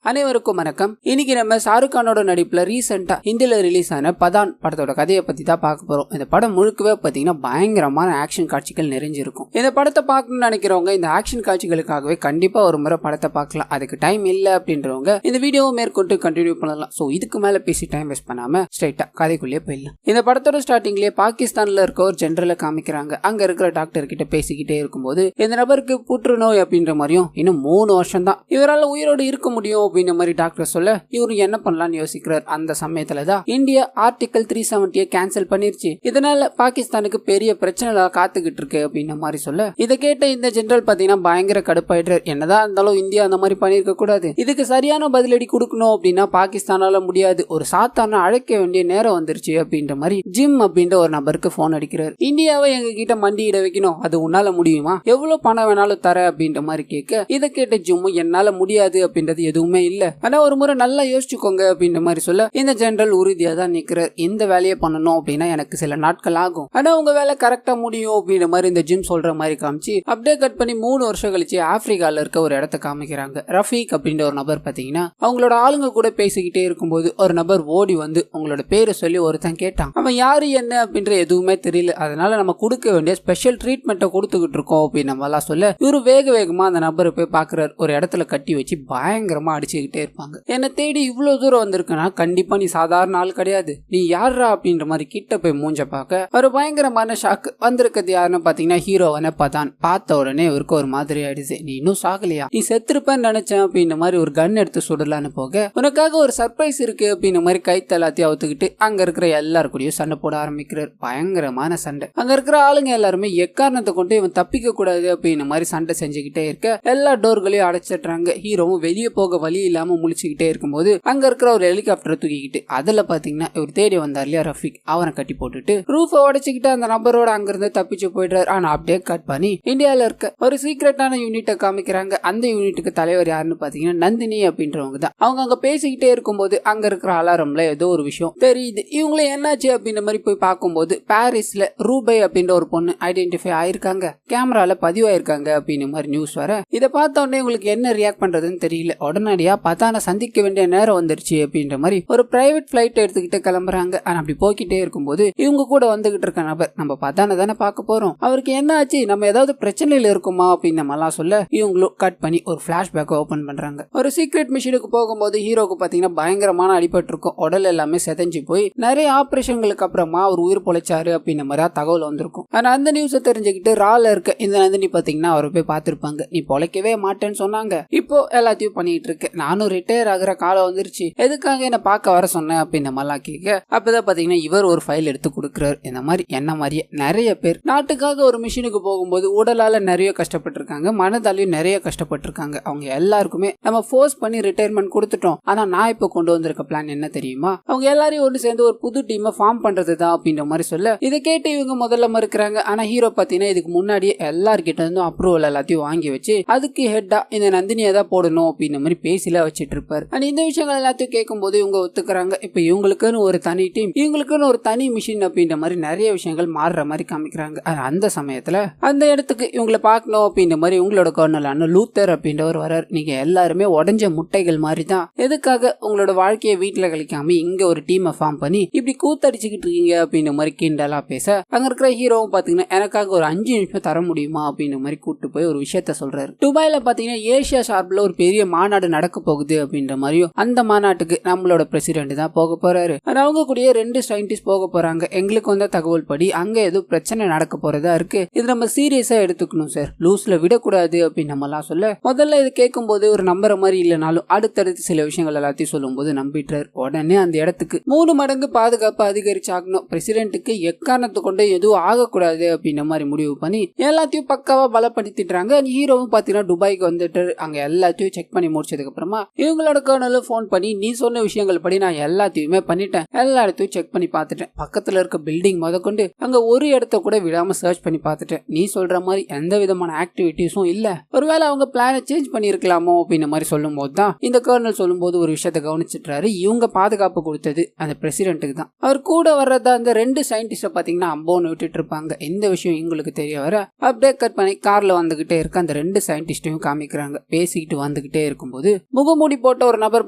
அனைவருக்கும் வணக்கம். இன்னைக்கு நம்ம ஷாருக் கானோட நடிப்புல ரீசெண்டா ஹிந்தில ரிலீஸ் ஆன பதான் படத்தோட கதையை பத்தி தான் பார்க்க போறோம். இந்த படம் முழுக்கவே பாத்தீங்கன்னா பயங்கரமான ஆக்ஷன் காட்சிகள் நிறைஞ்சிருக்கும். இந்த படத்தை பார்க்கணும்னு நினைக்கிறவங்க இந்த ஆக்ஷன் காட்சிகளுக்காகவே கண்டிப்பா ஒரு முறை படத்தை பார்க்கலாம். அதுக்கு டைம் இல்ல அப்படின்றவங்க இந்த வீடியோவை மேற்கொண்டு கண்டினியூ பண்ணலாம். சோ இதுக்கு மேல பேசி டைம் வேஸ்ட் பண்ணாம ஸ்ட்ரைட்டா கதைக்குள்ளேயே போயிடலாம். இந்த படத்தோட ஸ்டார்டிங்லயே பாகிஸ்தான்ல இருக்க ஒரு ஜெனரலை காமிக்கிறாங்க. அங்க இருக்கிற டாக்டர் கிட்ட பேசிக்கிட்டே இருக்கும்போது இந்த நபருக்கு புற்றுநோய் அப்படின்ற மாதிரியும் இன்னும் 3 வருஷம் தான் இவரால் உயிரோடு இருக்க முடியும் அப்படின்ற மாதிரி டாக்டர் சொல்ல இவரு என்ன பண்ணலாம்னு யோசிக்கிறார். அந்த சமயத்துலதான் இந்தியா ஆர்டிகல் 370 கேன்சல் பண்ணிருச்சு. இதனால பாகிஸ்தானுக்கு பெரிய பிரச்சனை காத்துக்கிட்டு இருக்கு அப்படின்ற மாதிரி சொல்ல இதை கேட்ட இந்த ஜெனரல் பாத்தீங்கன்னா பயங்கர கடுப்பாயிடுறார். என்னதான் இருந்தாலும் இந்தியா அந்த மாதிரி பண்ணிருக்க கூடாது, இதுக்கு சரியான பதிலடி கொடுக்கணும் அப்படின்னா பாகிஸ்தானால முடியாது, ஒரு சாத்தான அழைக்க வேண்டிய நேரம் வந்துருச்சு அப்படின்ற மாதிரி ஜிம் அப்படின்ற ஒரு நபருக்கு போன் அடிக்கிறார். இந்தியாவை எங்க கிட்ட மண்டியிட வைக்கணும், அது உன்னால முடியுமா, எவ்வளவு பணம் வேணாலும் தர அப்படின்ற மாதிரி கேட்க இதை கேட்ட ஜிம் என்னால முடியாது அப்படின்றது எதுவுமே இல்ல, ஆனா ஒரு முறை நல்லா யோசிச்சுக்கோங்க அப்படின்ற மாதிரி சொல்ல இந்த ஜெனரல் உறுதியா தான் நிக்கிறார். இந்த வேலையை பண்ணணும் அப்படின்னா எனக்கு சில நாட்கள் ஆகும், ஆனா உங்க வேலை கரெக்டா முடியும் அப்படின்ற மாதிரி இந்த ஜிம் சொல்ற மாதிரி காமிச்சு அப்படியே கட் பண்ணி 3 வருஷம் கழிச்சு ஆப்பிரிக்கால இருக்க ஒரு இடத்த காமிக்கிறாங்க. ரஃபீக் அப்படின்ற ஒரு நபர் பாத்தீங்கன்னா அவங்களோட ஆளுங்க கூட பேசிக்கிட்டே இருக்கும்போது ஒரு நபர் ஓடி வந்து உங்களோட பேரை சொல்லி ஒருத்தன் கேட்டான். அவன் யாரு என்ன அப்படின்ற எதுவுமே தெரியல, அதனால நம்ம கொடுக்க வேண்டிய ஸ்பெஷல் ட்ரீட்மெண்ட்டை கொடுத்துக்கிட்டு இருக்கோம் அப்படின்னு நம்மளா சொல்ல இவரு வேக வேகமா அந்த நபரை போய் பாக்குறாரு. ஒரு இடத்துல கட்டி வச்சு பயங்கரமா அடிச்சுக்கிட்டே இருப்பாங்க. என்ன தேடி இவ்வளவு தூரம் வந்திருக்குன்னா கண்டிப்பா நீ சாதாரண ஆள் கிடையாது, நீ யாரா அப்படின்ற மாதிரி கிட்ட போய் மூஞ்ச பார்க்க ஒரு பயங்கரமான ஷாக். வந்திருக்கிறது யாருன்னு பாத்தீங்கன்னா ஹீரோவான பதான். பார்த்த உடனே இவருக்கு ஒரு மாதிரி ஆயிடுச்சு. நீ இன்னும் சாகலையா, நீ செத்துருப்பேன்னு நினைச்சேன் அப்படின்ற மாதிரி ஒரு கன் எடுத்து சுடலான்னு போக உனக்காக ஒரு சர்ப்ரைஸ் இருக்கு அப்படின்ற மாதிரி கைத்த எல்லாத்தையும் அவுத்துக்கிட்டு அங்க இருக்கிற எல்லாரு கூடயும் சண்டை போட ஆரம்பிக்கிறார். பயங்கரமான சண்டை. அங்க இருக்கிற ஆளுங்க எல்லாருமே எக்காரணத்தை கொண்டு இவன் தப்பிக்க கூடாது அப்படின்ற மாதிரி சண்டை செஞ்சுக்கிட்டே இருக்க எல்லா டோர்களையும் அடைச்சிடுறாங்க. ஹீரோவும் வெளியே போக வழி இல்லாம முழிச்சுக்கிட்டே இருக்கும்போது அங்க இருக்கிற ஒரு ஹெலிகாப்டரை தூக்கிக்கிட்டு அதுல பாத்தீங்கன்னா இவர் தேடி வந்தார் இல்லையா ரஃபீக், அவனை கட்டி போட்டுட்டு ரூஃபை உடைச்சுக்கிட்டு அந்த நபரோட அங்கிருந்து தப்பிச்சு போயிடுறாரு. ஆனா அப்படியே கட் பண்ணி இந்தியால இருக்க ஒரு சீக்ரெட்டான யூனிட்டை காமிக்கிறாங்க. அந்த யூனிட்டுக்கு தலைவர் யாருன்னு பாத்தீங்கன்னா நந்தினி அப்படின்றவங்க தான். அவங்க அங்க பேசிக்கிட்டே இருக்கும்போது அங்க இருக்கிற அலாரம்ல ஏதோ ஒரு விஷயம் தெரியுது. இவங்கள என்னாச்சு அப்படின்ற மாதிரி போய் பார்க்கும்போது பாரிஸ்ல ரூபை அப்படின்ற ஒரு பொண்ணு ஐடென்டிஃபை ஆயிருக்காங்க, கேமரால பதிவாயிருக்காங்க அப்படின்னு மாதிரி நியூஸ் வர இதை பார்த்த உடனே உங்களுக்கு என்ன ரியாக்ட் பண்றதுன்னு தெரியல. உடனடியா பத்தான சந்திக்க வேண்டிய நேரம் வந்துருச்சு அப்படின்ற மாதிரி ஒரு பிரைவேட் பிளைட் எடுத்துக்கிட்டு கிளம்புறாங்க. ஆனா அப்படி போய்கிட்டே இருக்கும்போது இவங்க கூட வந்துகிட்டு இருக்க நபர் நம்ம பத்தான தானே பார்க்க போறோம், அவருக்கு என்ன ஆச்சு, நம்ம ஏதாவது பிரச்சனையில இருக்குமா அப்படின்னு நம்மலாம் சொல்ல இவங்களும் கட் பண்ணி ஒரு பிளாஷ்பேக் ஓபன் பண்றாங்க. ஒரு சீக்ரெட் மிஷினுக்கு போகும்போது ஹீரோக்கு பாத்தீங்கன்னா பயங்கரமான அடிபட்டு இருக்கும். உடல் எல்லாமே செதஞ்சு போய் நிறைய ஆபரேஷன்களுக்கு அப்புறமா அவர் உயிர் பொழைச்சாரு அப்படின்ற மாதிரி தகவல் வந்திருக்கும். ஆனா அந்த நியூஸை தெரிஞ்சுக்கிட்டு ரால இருக்க இந்த நந்தினி பாத்தீங்கன்னா அவரை போய் பார்த்திருப்பாங்க. நீ பொழைக்கவே மாட்டேன்னு சொன்னாங்க, இப்போ எல்லாத்தையும் பண்ணிட்டு இருக்கு, நானும் ரிட்டையர் ஆகிற காலம் வந்துருச்சு, எதுக்காக என்ன பார்க்க வர சொன்னேன் அப்படின்னு நம்மலாம் கேட்க அப்பதான் பாத்தீங்கன்னா இவர் ஒரு ஃபைல் எடுத்து கொடுக்குறாரு. இந்த மாதிரி என்ன மாதிரியே நிறைய பேர் நாட்டுக்காக ஒரு மிஷினுக்கு போகும்போது உடலால நிறைய கஷ்டப்பட்டிருக்காங்க, மனதாலையும் நிறைய கஷ்டப்பட்டிருக்காங்க. அவங்க எல்லாருக்குமே நம்ம ஃபோர்ஸ் பண்ணி ரிட்டையர்மெண்ட் கொடுத்துட்டோம். ஆனா நான் இப்ப கொண்டு வந்திருக்க பிளான் என்ன தெரியுமா, அவங்க எல்லாரையும் ஒன்று சேர்ந்து ஒரு புது டீமை ஃபார்ம் பண்றதுதான் அப்படின்ற மாதிரி சொல்ல இதை கேட்டு இவங்க முதல்ல மறுக்கிறாங்க. ஆனா ஹீரோ பாத்தீங்கன்னா இதுக்கு முன்னாடியே எல்லார்கிட்ட இருந்தும் அப்ரூவல் எல்லாத்தையும் வாங்கி வச்சு அதுக்கு ஹெட்டா இந்த நந்தினியை தான் போடணும் அப்படின்ற மாதிரி பேசில வச்சிட்டு இருப்பாரு. அண்ட் இந்த விஷயங்கள் எல்லாத்தையும் கேட்கும் போது இவங்க ஒத்துக்கிறாங்க. இப்ப இவங்களுக்குன்னு ஒரு தனி டீம், இவங்களுக்குன்னு ஒரு தனி மிஷின் அப்படின்ற மாதிரி நிறைய விஷயங்கள் மாறுற மாதிரி காமிக்கிறாங்க. அந்த சமயத்துல அந்த இடத்துக்கு இவங்களை பார்க்கணும் அப்படின்ற மாதிரி உங்களோட கர்னலான லூத்தர் அப்படின்றவர் வரார். நீங்க எல்லாருமே உடஞ்ச முட்டைகள் மாதிரி தான், எதுக்காக உங்களோட வாழ்க்கையை வீட்டுல கழிக்காம இங்க ஒரு டீமை ஃபார்ம் பண்ணி இப்படி கூத்தடிச்சுக்கிட்டு இருக்கீங்க அப்படின்ற மாதிரி கிண்டலா பேச அங்க இருக்கிற ஹீரோவும் பாத்தீங்கன்னா எனக்காக ஒரு 5 நிமிஷம் தர முடியுமா அப்படின்ற மாதிரி கூட்டு போய் ஒரு விஷயத்த சொல்றாரு. துபாயில பாத்தீங்கன்னா ஏசியா ஷார்ப்ல ஒரு பெரிய மாநாடு நடக்க போகுது அப்படின்ற மாதிரியும் அந்த மாநாட்டுக்கு நம்மளோட பிரசிடென்ட் தான் போக போறாரு. அவங்க கூட 2 சயின்டிஸ்ட் போக போறாங்க. எங்களுக்கு வந்த தகவல் படி அங்க ஏதோ பிரச்சனை நடக்க போறதா இருக்கு, இது நம்ம சீரியஸா எடுத்துக்கணும் சார், லூஸ்ல விடக்கூடாது அப்படின்னு நம்மலாம் சொல்ல முதல்ல இது கேட்கும் போது ஒரு நம்புற மாதிரி இல்லைனாலும் அடுத்தடுத்து சில விஷயங்கள் எல்லாத்தையும் சொல்லும் போது நம்பிட்டார். உடனே அந்த இடத்துக்கு 3 மடங்கு பாதுகாப்பு அதிகரிச்சாகணும், பிரசிடென்ட்டுக்கு எக்காரணத்தை கொண்டு எதுவும் ஆகக்கூடாது அப்படின்ற மாதிரி முடிவு பண்ணி எல்லாத்தையும் பக்காவா பலப்படுத்திட்டாங்க. ஹீரோவும் பாத்தீங்கன்னா துபாய்க்கு வந்துட்டு அங்க எல்லாத்தையும் செக் பண்ணி முடிச்சதுக்கு அப்புறமா இவங்களோட கர்னலும் போன் பண்ணி நீ சொன்ன விஷயங்கள் படி நான் எல்லாத்தையுமே பண்ணிட்டேன், எல்லா இடத்தையும் செக் பண்ணி பார்த்துட்டேன், பக்கத்துல இருக்க பில்டிங் முதற்கொண்டு அங்க ஒரு இடத்த கூட விடாம சர்ச் பண்ணி பார்த்துட்டேன், நீ சொல்ற மாதிரி எந்த விதமான ஆக்டிவிட்டிஸும் இல்ல, ஒருவேளை அவங்க பிளானை சேஞ்ச் பண்ணிருக்கலாமோ அப்படின்ற மாதிரி சொல்லும் போது தான் இந்த கர்னல் சொல்லும் போது ஒரு விஷயத்தை கவனிச்சிட்டாரு. இவங்க பாதுகாப்பு கொடுத்தது அந்த பிரசிடென்ட்டுக்கு தான், அவர் கூட வர்றதா அந்த 2 சயின்டிஸ்ட பாத்தீங்கன்னா அம்போன்னு விட்டுட்டு இருப்பாங்க. இந்த விஷயம் இவங்களுக்கு தெரிய வர அப்படியே கட் பண்ணி கார்ல வந்துகிட்டே இருக்க அந்த 2 சயின்டிஸ்டையும் காமிக்கிறாங்க. பேசிக்கிட்டு வந்துகிட்டே இருக்கும்போது முகமூடி போட்ட ஒரு நபர்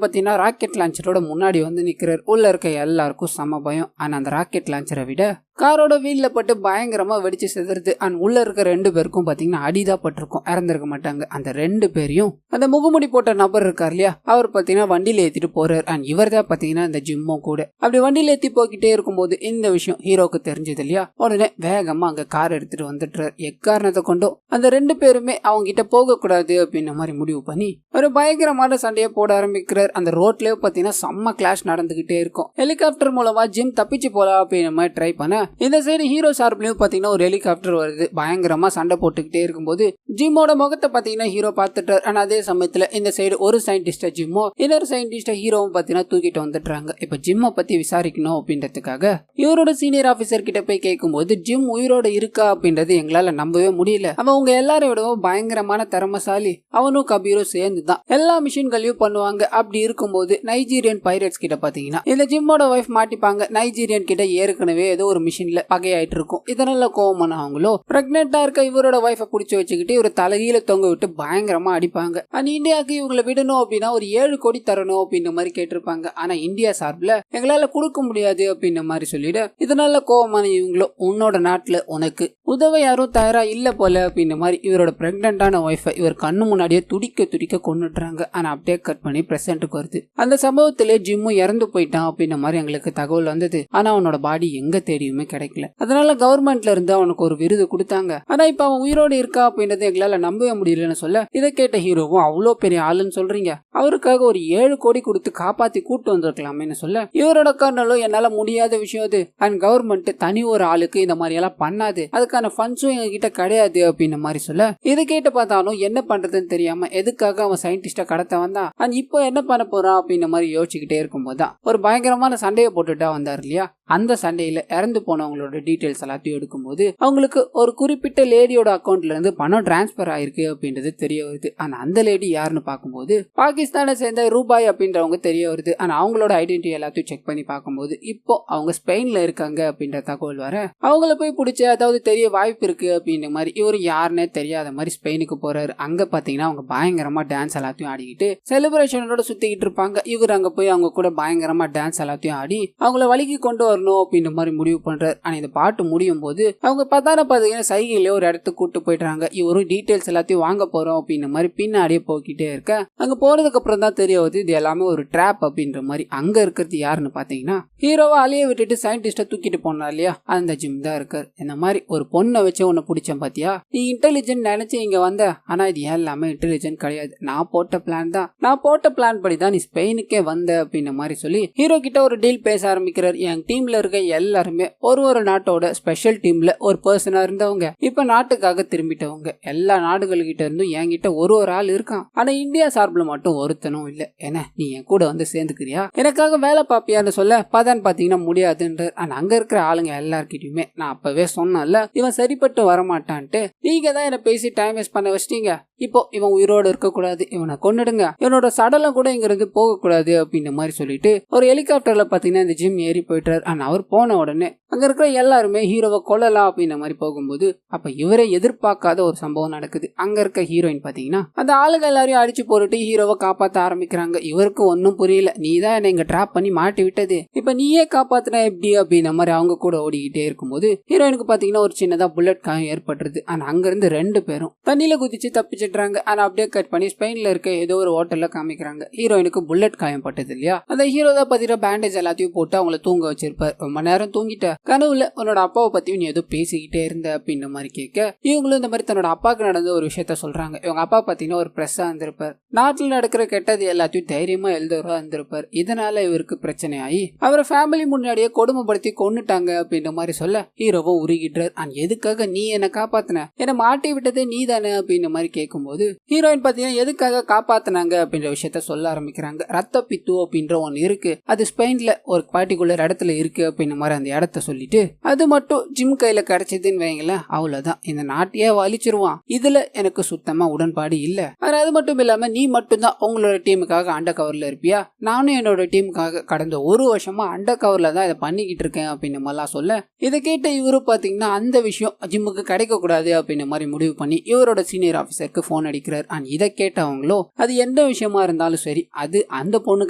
பாத்தீங்கன்னா ராக்கெட் லான்ச்சரோட முன்னாடி வந்து நிக்கிறார். உள்ள இருக்க எல்லாருக்கும் சம பயம். ஆனா அந்த ராக்கெட் லான்ச்சரை விட காரோட வீல்ல பட்டு பயங்கரமா வெடிச்சு செதுருது. அண்ட் உள்ள இருக்க 2 பேருக்கும் பாத்தீங்கன்னா அடிதான் பட்டிருக்கும், இறந்திருக்க மாட்டாங்க. அந்த 2 பேரையும் அந்த முகமுடி போட்ட நபர் இருக்கார் இல்லையா, அவர் பாத்தீங்கன்னா வண்டியில ஏத்திட்டு போறாரு. அண்ட் இவர் தான் பாத்தீங்கன்னா இந்த ஜிம்மும் கூட. அப்படி வண்டியில ஏத்தி போய்கிட்டே இருக்கும்போது இந்த விஷயம் ஹீரோக்கு தெரிஞ்சது இல்லையா, உடனே வேகமா அங்க கார் எடுத்துட்டு வந்துட்டுறாரு. எக்காரணத்தை கொண்டும் அந்த 2 பேருமே அவங்க கிட்ட போக கூடாது அப்படின்ற மாதிரி முடிவு பண்ணி ஒரு பயங்கரமான சண்டையை போட ஆரம்பிக்கிறார். அந்த ரோட்லயே பாத்தீங்கன்னா செம்ம கிளாஷ் நடந்துகிட்டே இருக்கும். ஹெலிகாப்டர் மூலமா ஜிம் தப்பிச்சு போலாம் அப்படின்ற மாதிரி ட்ரை பண்ண இந்த சைடு ஹீரோ சார்பிலையும் பாத்தீங்கன்னா ஒரு ஹெலிகாப்டர் வருது. பயங்கரமா சண்டை போட்டுக்கிட்டே இருக்கும்போது ஜிம்மோட முகத்தை பாத்தீங்கன்னா ஹீரோ பாத்துட்டார். ஆனா அதே சமயத்துல இந்த சைடு ஒரு சயின்டிஸ்ட ஜிம்மோ இன்னொரு சயின்டிஸ்ட ஹீரோவும் பாத்தீங்கன்னா தூக்கிட்டு வந்துடுறாங்க. இப்ப ஜிம்மை பத்தி விசாரிக்கணும் அப்படின்றதுக்காக இவரோட சீனியர் ஆபீசர் கிட்ட போய் கேட்கும்போது ஜிம் உயிரோட இருக்கா அப்படின்றது எங்களால நம்பவே முடியல. அவன் உங்க எல்லாரும் விடவும் பயங்கரமான திறமசாலி. அவனும் கபீரும் சேர்ந்துதான் எல்லா மிஷின்களையும் பண்ணுவாங்க. அப்படி இருக்கும்போது நைஜீரியன் பைரட்ஸ் கிட்ட பாத்தீங்கன்னா இந்த ஜிம்மோட வைஃப் மாட்டிப்பாங்க. நைஜீரியன் கிட்ட ஏற்கனவே ஏதோ ஒரு மிஷின்ல பகையாயிட்டு இருக்கும். இதனால கோவமான அவங்களோ பிரெக்னெண்டா இருக்க இவரோட வைஃபை புடிச்சு வச்சுக்கிட்டு இவரை தலைகீழ தொங்க விட்டு பயங்கரமா அடிப்பாங்க. அண்ட் இந்தியாவுக்கு இவங்களை விடணும் அப்படின்னா ஒரு 7 கோடி தரணும் அப்படின்ற மாதிரி கேட்டிருப்பாங்க. ஆனா இந்தியா சார்பில் எங்களால கொடுக்க முடியாது அப்படின்ற மாதிரி சொல்லிட இதனால கோவமான இவங்களோ உன்னோட நாட்டுல உனக்கு உதவ யாரும் தயாரா இல்ல போல அப்படின்ற மாதிரி இவரோட பிரெக்னென்டான வைஃபை இவர் கண்ணு முன்னாடியே துடிக்க துடிக்க கொண்டுட்றாங்க. ஆனா அப்படியே கட் பண்ணி பிரசன்ட்டுக்கு வருது. அந்த சம்பவத்திலே ஜிம்மும் இறந்து போயிட்டான் அப்படின்ற மாதிரி எங்களுக்கு தகவல் வந்தது. ஆனா அவனோட பாடி எங்க தேடியுமே கிடைக்கல. அதனால கவர்மெண்ட்ல இருந்து அவனுக்கு ஒரு விருது கொடுத்தாங்க. ஆனா இப்ப அவன் உயிரோடு இருக்கா அப்படின்றத எங்களால நம்பவே முடியலன்னு சொல்ல இதை கேட்ட ஹீரோவும் அவ்வளோ பெரிய ஆளுன்னு சொல்றீங்க, அவருக்காக ஒரு 7 கோடி கொடுத்து காப்பாத்தி கூட்டு வந்திருக்கலாமேன்னு சொல்ல இவரோட கர்னலும் என்னால முடியாத விஷயம் அது. அண்ட் கவர்மெண்ட் தனி ஒரு ஆளுக்கு இந்த மாதிரி எல்லாம் பண்ணாது, அதுக்கான ஃபண்ட்ஸும் எங்க கிட்ட கிடையாது அப்படின்ற மாதிரி சொல்ல இதை கேட்டு பார்த்தாலும் என்ன பண்றதுன்னு தெரியாம எதுக்காக அவன் சயின்டிஸ்ட கடத்த வந்தான் அண்ட் இப்போ என்ன பண்ண போறான் அப்படின்ற மாதிரி யோசிச்சுக்கிட்டே இருக்கும்போதுதான் ஒரு பயங்கரமான சண்டையை போட்டுட்டா வந்தார் இல்லையா. அந்த சண்டையில இறந்து போனவங்களோட டீடைல்ஸ் எல்லாத்தையும் எடுக்கும்போது அவங்களுக்கு ஒரு குறிப்பிட்ட லேடியோட அக்கௌண்ட்ல இருந்து பணம் டிரான்ஸ்பர் ஆயிருக்கு அப்படின்றது தெரிய வருது. ஆனா அந்த லேடி யாருன்னு பார்க்கும்போது பாகிஸ்தானை சேர்ந்த ரூபாய் அப்படின்றவங்க தெரிய வருது. ஆனா அவங்களோட ஐடென்டிட்டி எல்லாத்தையும் செக் பண்ணி பார்க்கும்போது இப்போ அவங்க ஸ்பெயின்ல இருக்காங்க அப்படின்ற தகவல் வர அவங்கள போய் பிடிச்ச அதாவது தெரிய வாய்ப்பு இருக்கு அப்படின்ற மாதிரி இவரு யாருன்னே தெரியாத மாதிரி ஸ்பெயினுக்கு போறாரு. அங்க பாத்தீங்கன்னா அவங்க பயங்கரமா டான்ஸ் எல்லாத்தையும் ஆடிக்கிட்டு செலிப்ரேஷனோட சுத்திக்கிட்டு இருப்பாங்க. இவர் அங்க போய் அவங்க கூட பயங்கரமா டான்ஸ் எல்லாத்தையும் ஆடி அவங்கள வலிக்கு கொண்டு வரணும் அப்படின்ற மாதிரி முடிவு பண்றாரு. ஆனா இந்த பாட்டு முடியும் போது அவங்க பாத்தீங்கன்னா சைக்கிள்ல ஒரு இடத்துக்கு கூட்டு போயிட்டாங்க. இவரும் டீடைல்ஸ் எல்லாத்தையும் வாங்க போறோம் அப்படின்ற மாதிரி பின்னாடியே போய்கிட்டே இருக்க அங்க போனதுக்கு அப்புறம் தான் தெரிய வருது இது எல்லாமே ஒரு ட்ராப் அப்படின்ற மாதிரி. அங்க இருக்கிறது யாருன்னு பாத்தீங்கன்னா ஹீரோவா அலைய விட்டுட்டு சயின்டிஸ்ட தூக்கிட்டு போனா இல்லையா, அந்த ஜிம் தான் இருக்காரு. இந்த மாதிரி ஒரு பொண்ணை வச்சு உன்னை பிடிச்சேன் பாத்தியா, நீ இன்டெலிஜென்ட் நினைச்சு இங்க வந்த, ஆனா இது எல்லாமே இன்டெலிஜென்ட் கிடையாது, நான் போட்ட பிளான் தான், நான் போட்ட பிளான் படி தான் நீ ஸ்பெயினுக்கே வந்த அப்படின்ற மாதிரி சொல்லி ஹீரோ கிட்ட ஒரு டீல் பேச ஆரம்பிக்கிறார். என் டீம்ல இருக்க எல்லாருமே ஒரு நாட்டோட ஸ்பெஷல் டீம்ல ஒரு பர்சனா இருந்தவங்க இப்ப நாட்டுக்காக திரும்பிட்டவங்க. எல்லா நாடுகள்கிட்ட இருந்தும் என்கிட்ட ஒரு ஆள் இருக்கான். ஆனா இந்தியா சார்பில் மட்டும் ஒருத்தனும் இல்ல. ஏன்னா நீ என் கூட வந்து சேர்ந்துக்கிறியா, எனக்காக வேலை பாப்பியான்னு சொல்ல பதான் பாத்தீங்கன்னா முடியாதுன்ற. ஆனா அங்க இருக்கிற ஆளுங்க எல்லார்கிட்டயுமே நான் அப்பவே சொன்னேன்ல இவன் சரிப்பட்டு வரமாட்டான்ட்டு, நீங்க தான் என்ன பேசி டைம் வேஸ்ட் பண்ண வச்சிட்டீங்க. இப்போ இவன் உயிரோடு இருக்க கூடாது, இவனை கொன்னுடுங்க, இவனோட சடலம் கூட இங்க இருந்து போக கூடாது அப்படின்ற மாதிரி சொல்லிட்டு ஒரு ஹெலிகாப்டர்ல பாத்தீங்கன்னா இந்த ஜிம் ஏறி போயிட்டாரு. ஆனா அவர் போன உடனே அங்க இருக்கிற எல்லாருமே ஹீரோவை கொல்லலாம் அப்படின்ற மாதிரி போகும்போது அப்ப இவரே எதிர்பார்க்காத ஒரு சம்பவம் நடக்குது. அங்க இருக்க ஹீரோயின் பாத்தீங்கன்னா அந்த ஆளுங்க எல்லாரையும் அடிச்சு போட்டுட்டு ஹீரோவை காப்பாத்த ஆரம்பிக்கிறாங்க. இவருக்கு ஒன்னும் புரியல, நீ தான் என்ன இங்க டிராப் பண்ணி மாட்டி விட்டது, இப்ப நீயே காப்பாத்தினா எப்படி அப்படின்ற மாதிரி அவங்க கூட ஓடிக்கிட்டே இருக்கும்போது ஹீரோயினுக்கு பாத்தீங்கன்னா ஒரு சின்னதா புல்லட் காயம் ஏற்பட்டுருது. ஆனா அங்க இருந்து 2 பேரும் தண்ணியில குதிச்சு தப்பிச்சிடுறாங்க. ஆனா அப்படியே கட் பண்ணி ஸ்பெயின்ல இருக்க ஏதோ ஒரு ஹோட்டல்ல காமிக்கிறாங்க. ஹீரோயினுக்கு புல்லட் காயம் பட்டது இல்லையா, அந்த ஹீரோ தான் பாத்தீங்கன்னா பேண்டேஜ் எல்லாத்தையும் போட்டு அவங்கள தூங்க வச்சிருப்பாரு. ரொம்ப நேரம் தூங்கிட்ட, கனவுல உன்னோட அப்பாவை பத்தியும் நீ ஏதோ பேசிக்கிட்டே இருந்த அப்படின்ற மாதிரி கேட்க இவங்களும் இந்த மாதிரி தன்னோட அப்பாவுக்கு நடந்த ஒரு விஷயத்த சொல்றாங்க. இவங்க அப்பா பாத்தீங்கன்னா ஒரு பிரஸ்ஸா இருந்திருப்பார், நாட்டுல நடக்கிற கெட்டது எல்லாத்தையும் தைரியமா எழுதுறா இருந்திருப்பார். இதனால இவருக்கு பிரச்சனை ஆகி அவரை ஃபேமிலி முன்னாடியே கொடுமைப்படுத்தி கொன்னுட்டாங்க அப்படின்ற மாதிரி சொல்ல ஹீரோவும் உருகிட்டார். எதுக்காக நீ என்ன காப்பாத்தின, என்ன மாட்டி விட்டதே நீ தானே அப்படின்ற மாதிரி கேட்கும்போது ஹீரோயின் பாத்தீங்கன்னா எதுக்காக காப்பாத்தினாங்க அப்படின்ற விஷயத்த சொல்ல ஆரம்பிக்கிறாங்க. ரத்த பித்து அப்படின்ற ஒன்னு இருக்கு, அது ஸ்பெயின்ல ஒரு பர்டிகுலர் இடத்துல இருக்கு இருக்கு அப்படின்ற மாதிரி அந்த இடத்த சொல்லிட்டு அது மட்டும் ஜிம் கையில கிடைச்சதுன்னு வைங்களேன், அவ்வளவுதான், இந்த நாட்டையே வலிச்சிருவான். இதுல எனக்கு சுத்தமா உடன்பாடு இல்ல. அது மட்டும் இல்லாம நீ மட்டும்தான் உங்களோட டீமுக்காக அண்டர் கவர்ல இருப்பியா, நானும் என்னோட டீமுக்காக கடந்த ஒரு வருஷமா அண்டர் கவர்ல தான் இதை பண்ணிக்கிட்டு இருக்கேன் அப்படின்னு மாதிரிலாம் சொல்ல, இதை கேட்ட இவரு பாத்தீங்கன்னா அந்த விஷயம் ஜிம்முக்கு கிடைக்க கூடாது அப்படின்னு மாதிரி முடிவு பண்ணி இவரோட சீனியர் ஆபீசருக்கு போன் அடிக்கிறார். அண்ட் இதை கேட்டவங்களோ அது எந்த விஷயமா இருந்தாலும் சரி அது அந்த பொண்ணு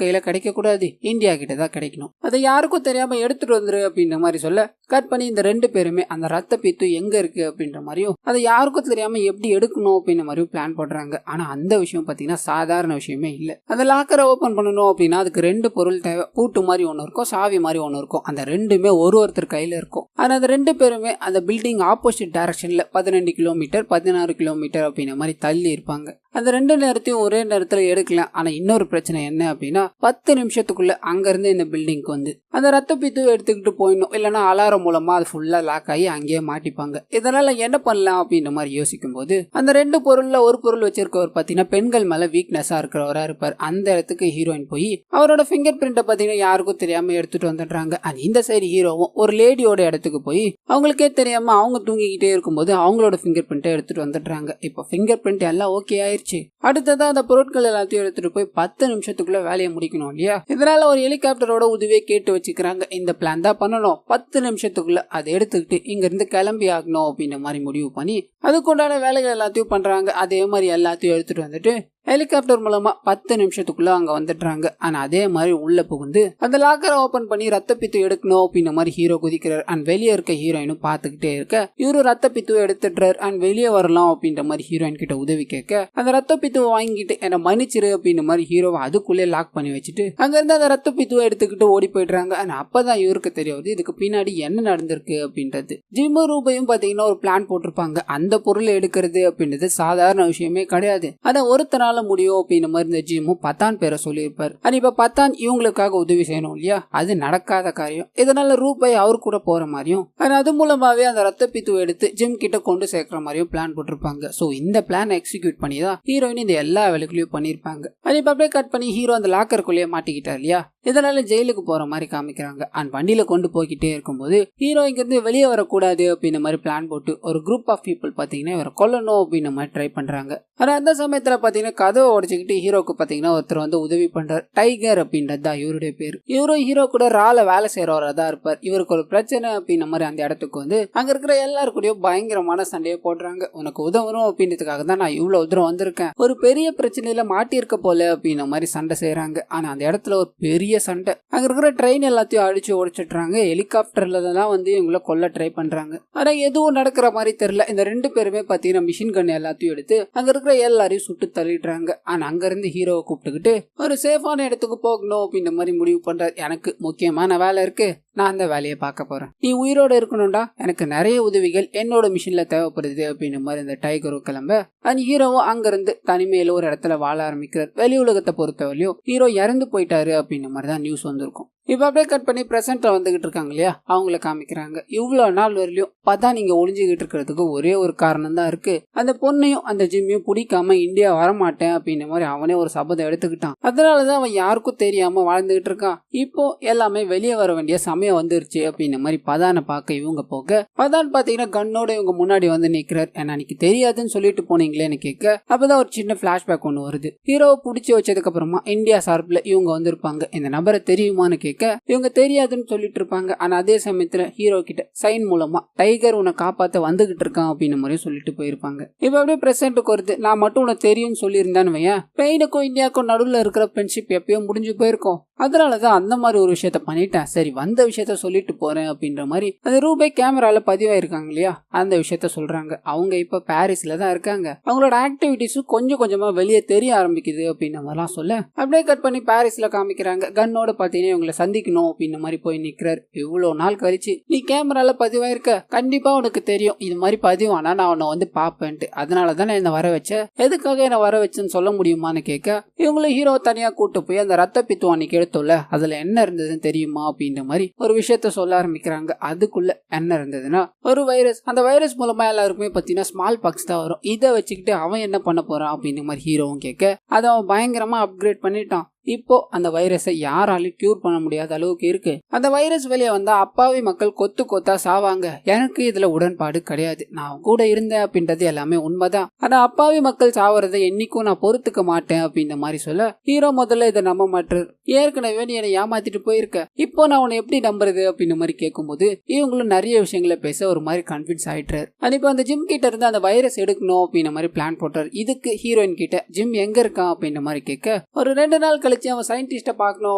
கையில கிடைக்க கூடாது, இந்தியா கிட்ட தான் கிடைக்கணும், அதை யாருக்கும் தெரியாம எடுத்துட்டு வந்துரு அப்படின்ற மாதிரி சொல்ல, கட் பண்ணி இந்த 2 பேருமே அந்த ரத்த பீத்து எங்க இருக்கு அப்படின்ற மாதிரியும் அதை யாருக்கும் தெரியாம எப்படி எடுக்கணும் அப்படின்ற மாதிரியும் பிளான் பண்றாங்க. ஆனா அந்த விஷயம் பாத்தீங்கன்னா சாதாரண விஷயமே இல்ல. அந்த லாக்கரை ஓபன் பண்ணணும் அப்படின்னா அதுக்கு 2 பொருள் தேவை. பூட்டு மாதிரி ஒன்னு இருக்கும், சாவி மாதிரி ஒன்னு இருக்கும். அந்த ரெண்டுமே ஒருத்தர் கையில இருக்கும். ஆனா அந்த 2 பேருமே அந்த பில்டிங் ஆப்போசிட் டைரக்ஷன்ல 12 கிலோமீட்டர் 16 கிலோமீட்டர் அப்படின்ற மாதிரி தள்ளி இருப்பாங்க. அந்த 2 நேரத்தையும் ஒரே நேரத்துல எடுக்கலாம். ஆனா இன்னொரு பிரச்சனை என்ன அப்படின்னா 10 நிமிஷத்துக்குள்ள அங்க இருந்து இந்த பில்டிங்க்கு வந்து அந்த ரத்த பீத்து எடுத்துக்கிட்டு போயிடணும், இல்லைன்னா அலாரம் மூலமா அது ஃபுல்லா லாக் ஆகி அங்கேயே மாட்டிப்பாங்க. இதனால என்ன பண்ணலாம் அப்படின்ற மாதிரி யோசிக்கும் போது அந்த 2 பொருள்ல ஒரு பொருள் வச்சிருக்கவர் பாத்தீங்கன்னா பெண்கள் மேல வீக்னஸா இருக்கிறவரா இருப்பார். அந்த இடத்துக்கு ஹீரோயின் போய் அவரோட ஃபிங்கர் பிரிண்ட பாத்தீங்கன்னா யாருக்கும் தெரியாம எடுத்துட்டு வந்துடுறாங்க. இந்த சைடு ஹீரோவும் ஒரு லேடியோட இடத்துக்கு போய் அவங்களுக்கே தெரியாம அவங்க தூங்கிக்கிட்டே இருக்கும்போது அவங்களோட ஃபிங்கர் பிரிண்ட எடுத்துட்டு வந்துடுறாங்க. இப்போ ஃபிங்கர் பிரிண்ட் எல்லாம் ஓகே ஆயிடுச்சு. அடுத்ததான் அந்த பொருட்கள் எல்லாத்தையும் எடுத்துட்டு போய் 10 நிமிஷத்துக்குள்ள வேலையை முடிக்கணும் இல்லையா. இதனால ஒரு ஹெலிகாப்டரோட உதவியை கேட்டு வச்சுக்கிறாங்க. இந்த பிளான் தான் பண்ணணும், 10 நிமிஷத்துக்குள்ள அதை எடுத்துக்கிட்டு இங்க இருந்து கிளம்பி ஆகணும் அப்படின்ற மாதிரி முடிவு பண்ணி அதுக்குண்டான வேலைகள் எல்லாத்தையும் பண்றாங்க. அதே மாதிரி எல்லாத்தையும் எடுத்துட்டு வந்துட்டு ஹெலிகாப்டர் மூலமா 10 நிமிஷத்துக்குள்ள அங்க வந்துடுறாங்க. ஆனா அதே மாதிரி உள்ள புகுந்து அந்த லாக்கரை ஓபன் பண்ணி ரத்த பித்து எடுக்கணும் அப்படின்ற மாதிரி ஹீரோ குதிக்கிறார். அண்ட் வெளியே இருக்க ஹீரோயினும் பாத்துக்கிட்டே இருக்க இவரு ரத்த பித்து எடுத்துடுறாரு. அண்ட் வெளியே வரலாம் அப்படின்ற மாதிரி ஹீரோயின் கிட்ட உதவி கேட்க அந்த ரத்த பித்துவை வாங்கிட்டு என்ன மன்னிச்சிரு அப்படின்ற மாதிரி ஹீரோவை அதுக்குள்ளே லாக் பண்ணி வச்சுட்டு அங்க இருந்து அந்த ரத்த பித்துவை எடுத்துக்கிட்டு ஓடி போயிடுறாங்க. ஆனா அப்பதான் இவருக்கு தெரியாது இதுக்கு பின்னாடி என்ன நடந்திருக்கு அப்படின்றது. ஜிம்மு ரூபையும் பாத்தீங்கன்னா ஒரு பிளான் போட்டிருப்பாங்க. அந்த பொருளை எடுக்கிறது அப்படின்றது சாதாரண விஷயமே கிடையாது. ஆனா ஒருத்தனால முடியும் அப்படின்ற மாதிரி இந்த ஜிம்மும் பத்தான் பேரை சொல்லியிருப்பார். இப்ப பத்தான் இவங்களுக்காக உதவி செய்யணும் இல்லையா, அது நடக்காத காரியம். இதனால ரூபாய் அவர் கூட போற மாதிரியும் அது மூலமாவே அந்த ரத்த பித்துவை எடுத்து ஜிம் கிட்ட கொண்டு சேர்க்கிற மாதிரியும் பிளான் போட்டிருப்பாங்க. சோ இந்த பிளான் எக்ஸிக்யூட் பண்ணி தான் ஹீரோயின் இந்த எல்லா வேலைகளையும் பண்ணிருப்பாங்க. இப்ப அப்படியே கட் பண்ணி ஹீரோ அந்த லாக்கருக்குள்ளேயே மாட்டிக்கிட்டார் இல்லையா. இதனால ஜெயிலுக்கு போற மாதிரி காமிக்கிறாங்க. அண்ட் வண்டியில கொண்டு போய்கிட்டே இருக்கும்போது ஹீரோ இங்க இருந்து வெளியே வரக்கூடாது அப்படின்ற மாதிரி பிளான் போட்டு ஒரு குரூப் ஆஃப் பீப்புள் பாத்தீங்கன்னா இவரை கொல்லணும் அப்படின்ற மாதிரி ட்ரை பண்றாங்க. ஆனா அந்த சமயத்துல பாத்தீங்கன்னா கதவை உடைச்சுக்கிட்டு ஹீரோக்கு பாத்தீங்கன்னா ஒருத்தர் வந்து உதவி பண்றாரு. டைகர் அப்படின்றது தான் இவருடைய பேர். இவரும் ஹீரோ கூட ரால வேலை செய்யறவரா தான் இருப்பார். இவருக்கு ஒரு பிரச்சனை அப்படின்ற மாதிரி அந்த இடத்துக்கு வந்து அங்க இருக்கிற எல்லாருக்கூடயும் பயங்கரமான சண்டையை போடுறாங்க. உனக்கு உதவணும் அப்படின்றதுக்காக தான் நான் இவ்வளவு தூரம் வந்திருக்கேன், ஒரு பெரிய பிரச்சனையில மாட்டிருக்க போல அப்படின்ற மாதிரி சண்டை செய்யறாங்க. ஆனா அந்த இடத்துல ஒரு பெரிய சண்டை, அங்க இருக்கிற ட்ரெயின் எல்லாத்தையும் அடிச்சு உடைச்சிடுறாங்க. ஹெலிகாப்டர்ல தான் வந்து இவங்கள கொல்ல ட்ரை பண்றாங்க. ஆனா எதுவும் நடக்கிற மாதிரி தெரியல. இந்த 2 பேருமே பாத்தீங்கன்னா மிஷின் கன் எல்லாத்தையும் எடுத்து அங்க இருக்கிற எல்லாரையும் சுட்டு தள்ளிடுறாங்க. ஆனா அங்க இருந்து ஹீரோவை கூப்பிட்டுக்கிட்டு ஒரு சேஃபான இடத்துக்கு போகணும் அப்படின்ற மாதிரி முடிவு பண்றாரு. எனக்கு முக்கியமான வேலை இருக்கு, நான் அந்த வேலையை பார்க்க போறேன், நீ உயிரோட இருக்கணும்டா, எனக்கு நிறைய உதவிகள் என்னோட மிஷின்ல தேவைப்படுது அப்படின்ற மாதிரி இந்த டைகரும் கிளம்ப அந்த ஹீரோவும் அங்க இருந்து தனிமையில ஒரு இடத்துல வாழ ஆரம்பிக்கிறார். வெளி உலகத்தை பொறுத்தவரையும் ஹீரோ இறந்து போயிட்டாரு அப்படின்ற மாதிரி தான் நியூஸ் வந்திருக்கும். இப்ப அப்படியே கட் பண்ணி பிரசன்ட்ல வந்துகிட்டு இருக்காங்க இல்லையா, அவங்கள காமிக்கிறாங்க. இவ்வளவு நாள் வரலையும் பார்த்தா நீங்க ஒளிஞ்சுகிட்டு இருக்கிறதுக்கு ஒரே ஒரு காரணம் தான் இருக்கு, அந்த பொண்ணையும் அந்த ஜிம்மையும் பிடிக்காம இந்தியா வரமாட்டேன் அப்படின்ற மாதிரி அவனே ஒரு சபதம் எடுத்துக்கிட்டான். அதனாலதான் அவன் யாருக்கும் தெரியாம வாழ்ந்துகிட்டு இருக்கான். இப்போ எல்லாமே வெளியே வர வேண்டிய சமயம் வந்துருச்சு அப்படின்ற மாதிரி பதானை பார்க்க இவங்க போக பதான் பாத்தீங்கன்னா கண்ணோட இவங்க முன்னாடி வந்து நிக்கிறார். ஏன்னா அன்னைக்கு தெரியாதுன்னு சொல்லிட்டு போனீங்களேன்னு கேட்க அப்பதான் ஒரு சின்ன பிளாஷ்பேக் ஒண்ணு வருது. ஹீரோவை பிடிச்சி வச்சதுக்கு அப்புறமா இந்தியா சார்பில் இவங்க வந்திருப்பாங்க. இந்த நபரை தெரியுமான்னு கேட்க இவங்க தெரியாதுன்னு சொல்லிட்டு இருப்பாங்க. ஆனா அதே சமயத்துல ஹீரோ கிட்ட சைன் மூலமா டைகர் உன்னை காப்பாத்த வந்துகிட்டு இருக்கான் அப்படின்னு முறையும் சொல்லிட்டு போயிருப்பாங்க. இப்ப அப்படியே பிரசன்ட்டுக்கு வருது. நான் மட்டும் உனக்கு தெரியும்னு சொல்லியிருந்தான்னு வையன், ஸ்பெயினுக்கும் இந்தியாவுக்கும் நடுவில் இருக்கிற ஃப்ரெண்ட்ஷிப் எப்பயோ முடிஞ்சு போயிருக்கும். அதனாலதான் அந்த மாதிரி ஒரு விஷயத்த பண்ணிட்டேன், சரி வந்த விஷயத்த சொல்லிட்டு போறேன் அப்படின்ற மாதிரி அந்த ரூபாய் கேமரால பதிவாயிருக்காங்க இல்லையா, அந்த விஷயத்த சொல்றாங்க. அவங்க இப்ப பாரிஸ்ல தான் இருக்காங்க. அவங்களோட ஆக்டிவிட்டிஸும் கொஞ்சம் கொஞ்சமா வெளியே தெரிய ஆரம்பிக்குது அப்படின்ற மாதிரிலாம் சொல்ல அப்படியே கட் பண்ணி பாரிஸ்ல காமிக்கிறாங்க. கண்ணோட பாத்தீங்கன்னா இவங்களை சந்திக்கணும் அப்படின்ற மாதிரி போய் நிக்கிறார். இவ்வளவு நாள் கழிச்சு நீ கேமரால பதிவாயிருக்க, கண்டிப்பா உனக்கு தெரியும் இது மாதிரி பதிவானா நான் உன்னை வந்து பாப்பேன்ட்டு, அதனாலதான் நான் என்ன வர வச்சேன், எதுக்காக என்ன வர வச்சேன்னு சொல்ல முடியுமான்னு கேட்க இவங்களும் ஹீரோ தனியா கூட்டு போய் அந்த ரத்த பித்துவானிக்கு எடுத்தோல அதுல என்ன இருந்ததுன்னு தெரியுமா அப்படின்ற மாதிரி ஒரு விஷயத்த சொல்ல ஆரம்பிக்கிறாங்க. அதுக்குள்ள என்ன இருந்ததுன்னா ஒரு வைரஸ். அந்த வைரஸ் மூலமா எல்லாருக்குமே பாத்தீங்கன்னா ஸ்மால் பாக்ஸ் தான் வரும். இதை வச்சுக்கிட்டு அவன் என்ன பண்ண போறான் அப்படின்ற மாதிரி ஹீரோவும் கேட்க அதை அவன் பயங்கரமா அப்கிரேட் பண்ணிட்டான். இப்போ அந்த வைரஸை யாராலையும் கியூர் பண்ண முடியாத அளவுக்கு இருக்கு. அந்த வைரஸ் வெளியே வந்தா அப்பாவி மக்கள் கொத்து கொத்தா சாவாங்க. எனக்கு இதுல உடன்பாடு கிடையாது. நான் கூட இருந்தேன் அப்படின்றது எல்லாமே உண்மைதான். ஆனா அப்பாவி மக்கள் சாவறதை என்னைக்கும் நான் பொறுத்துக்க மாட்டேன் அப்படின்ற மாதிரி சொல்ல ஹீரோ முதல்ல இதை நம்ப மாட்டாரு. ஏற்கனவே நீ என்னை ஏமாத்திட்டு போயிருக்க, இப்போ நான் உன்னை எப்படி நம்புறது அப்படின்ற மாதிரி கேட்கும்போது இவங்களும் நிறைய விஷயங்களை பேச ஒரு மாதிரி கன்வின்ஸ் ஆயிட்டாரு. இப்போ அந்த ஜிம் கிட்ட இருந்து அந்த வைரஸ் எடுக்கணும் அப்படின்ற மாதிரி பிளான் போட்டார். இதுக்கு ஹீரோயின் கிட்ட ஜிம் எங்க இருக்கான் அப்படின்ற மாதிரி கேட்க ஒரு 2 நாள் கழிச்சு அவன் சயின்டிஸ்ட பாக்கணும்